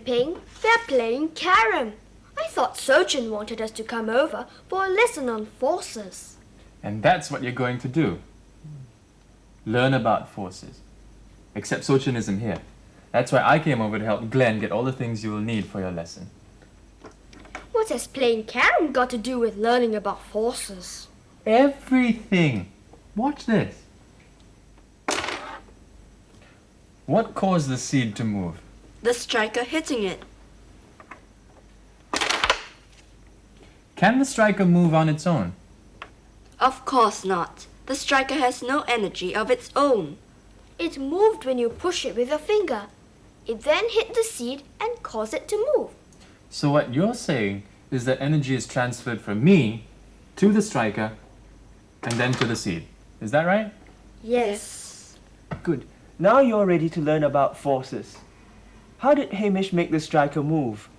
Ping. They're playing carom. I thought Sochin wanted us to come over for a lesson on forces. And that's what you're going to do. Learn about forces. Except Sochin isn't here. That's why I came over to help Glenn get all the things you will need for your lesson. What has playing carom got to do with learning about forces? Everything. Watch this. What caused the seed to move? The striker hitting it. Can the striker move on its own? Of course not. The striker has no energy of its own. It moved when you push it with your finger. It then hit the seed and caused it to move. So what you're saying is that energy is transferred from me to the striker and then to the seed. Is that right? Yes. Good. Now you're ready to learn about forces. How did Hamish make the striker move?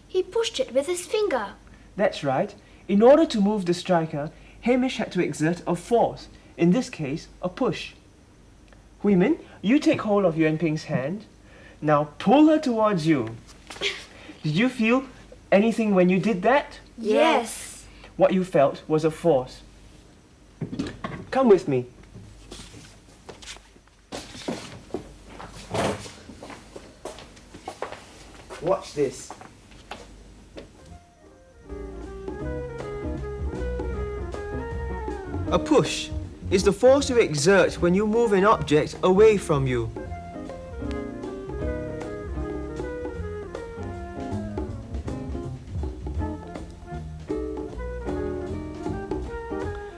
He pushed it with his finger. That's right. In order to move the striker, Hamish had to exert a force, in this case, a push. Huimin, you take hold of Yuan Ping's hand. Now pull her towards you. Did you feel anything when you did that? Yes. What you felt was a force. Come with me. Watch this. A push is the force you exert when you move an object away from you.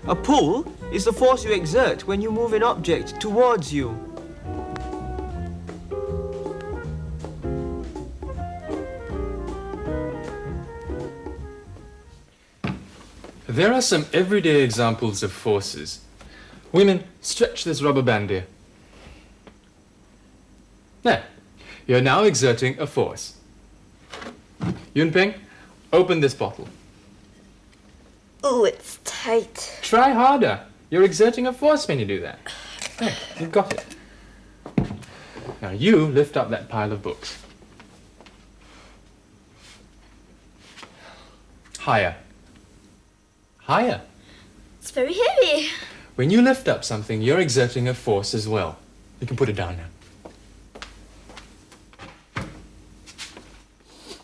A pull is the force you exert when you move an object towards you. There are some everyday examples of forces. Women, stretch this rubber band here. There. You're now exerting a force. Yunping, open this bottle. Oh, it's tight. Try harder. You're exerting a force when you do that. There, you've got it. Now you lift up that pile of books. Higher. Higher. It's very heavy. When you lift up something, you're exerting a force as well. You can put it down now.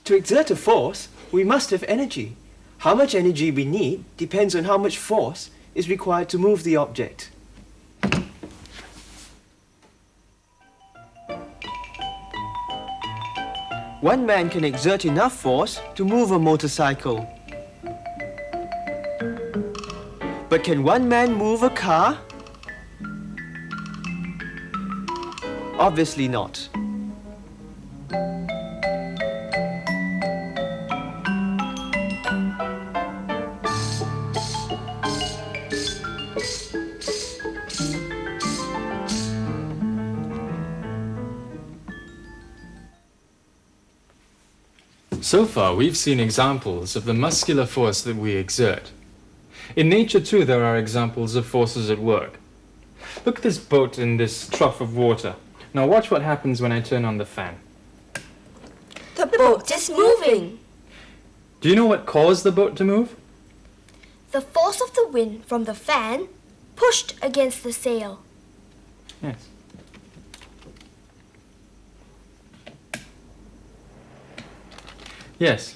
To exert a force, we must have energy. How much energy we need depends on how much force is required to move the object. One man can exert enough force to move a motorcycle. But can one man move a car? Obviously not. So far, we've seen examples of the muscular force that we exert. In nature, too, there are examples of forces at work. Look at this boat in this trough of water. Now watch what happens when I turn on the fan. The boat is moving. Do you know what caused the boat to move? The force of the wind from the fan pushed against the sail. Yes. Yes.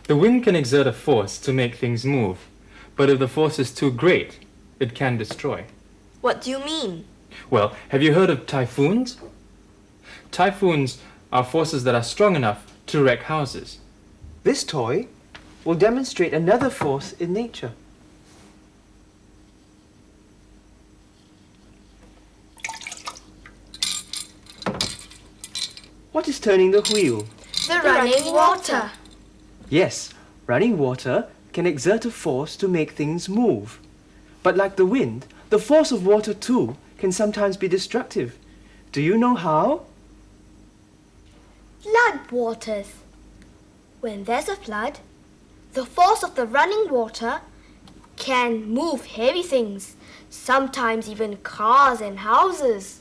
The wind can exert a force to make things move, but if the force is too great, it can destroy. What do you mean? Well, have you heard of typhoons? Typhoons are forces that are strong enough to wreck houses. This toy will demonstrate another force in nature. What is turning the wheel? The running water. Yes, running water can exert a force to make things move. But like the wind, the force of water too can sometimes be destructive. Do you know how? Flood waters. When there's a flood, the force of the running water can move heavy things, sometimes even cars and houses.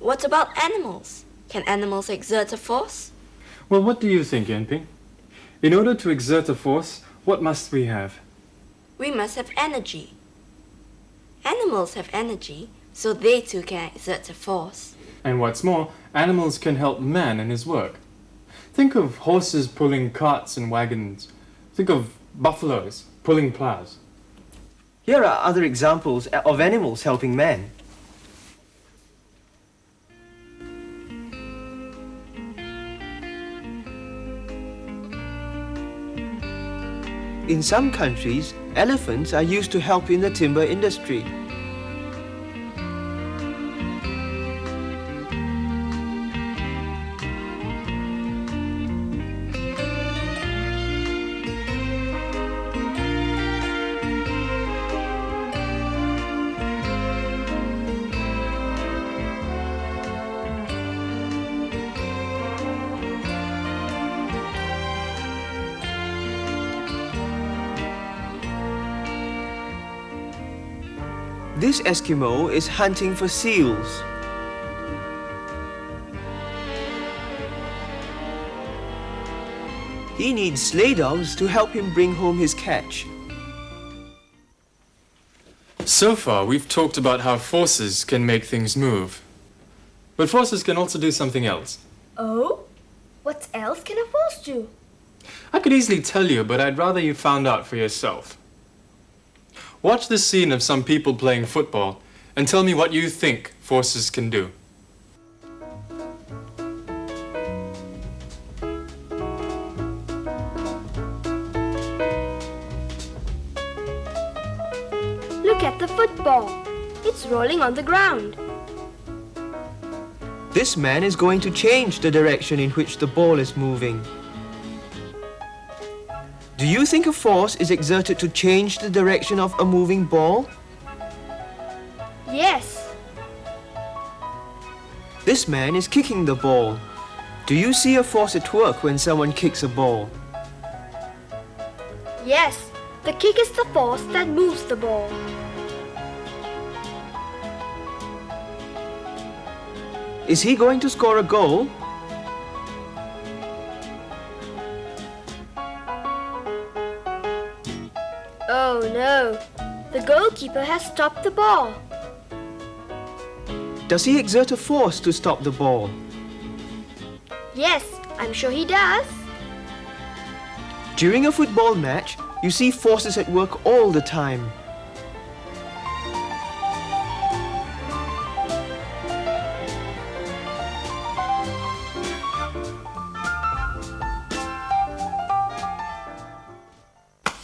What about animals? Can animals exert a force? Well, what do you think, Yuanping? In order to exert a force, what must we have? We must have energy. Animals have energy, so they too can exert a force. And what's more, animals can help man in his work. Think of horses pulling carts and wagons. Think of buffaloes pulling plows. Here are other examples of animals helping man. In some countries, elephants are used to help in the timber industry. This Eskimo is hunting for seals. He needs sleigh dogs to help him bring home his catch. So far, we've talked about how forces can make things move. But forces can also do something else. Oh? What else can a force do? I could easily tell you, but I'd rather you found out for yourself. Watch this scene of some people playing football and tell me what you think forces can do. Look at the football. It's rolling on the ground. This man is going to change the direction in which the ball is moving. Do you think a force is exerted to change the direction of a moving ball? Yes. This man is kicking the ball. Do you see a force at work when someone kicks a ball? Yes. The kick is the force that moves the ball. Is he going to score a goal? Oh no. The goalkeeper has stopped the ball. Does he exert a force to stop the ball? Yes, I'm sure he does. During a football match, you see forces at work all the time.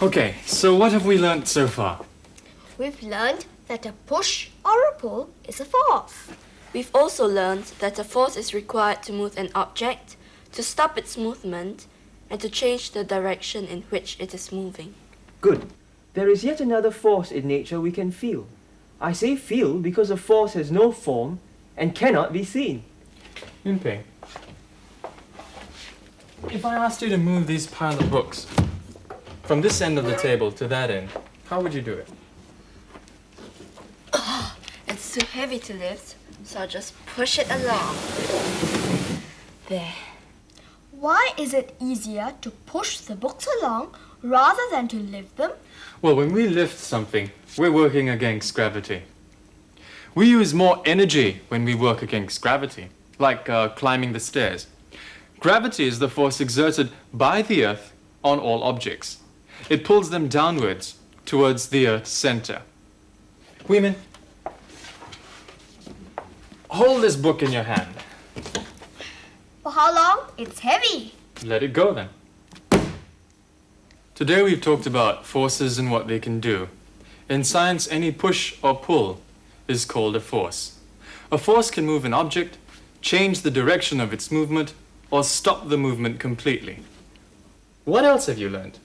Okay, so what have we learnt so far? We've learned that a push or a pull is a force. We've also learned that a force is required to move an object, to stop its movement, and to change the direction in which it is moving. Good. There is yet another force in nature we can feel. I say feel because a force has no form and cannot be seen. Yuanping, if I asked you to move these pile of books from this end of the table to that end, how would you do it? It's too heavy to lift, so I'll just push it along. There. Why is it easier to push the books along rather than to lift them? Well, when we lift something, we're working against gravity. We use more energy when we work against gravity, like climbing the stairs. Gravity is the force exerted by the Earth on all objects. It pulls them downwards towards the Earth's center. Women, hold this book in your hand. For how long? It's heavy. Let it go then. Today we've talked about forces and what they can do. In science, any push or pull is called a force. A force can move an object, change the direction of its movement, or stop the movement completely. What else have you learned?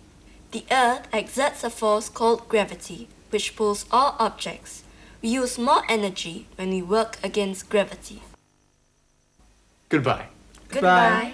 The Earth exerts a force called gravity, which pulls all objects. We use more energy when we work against gravity. Goodbye. Goodbye. Goodbye.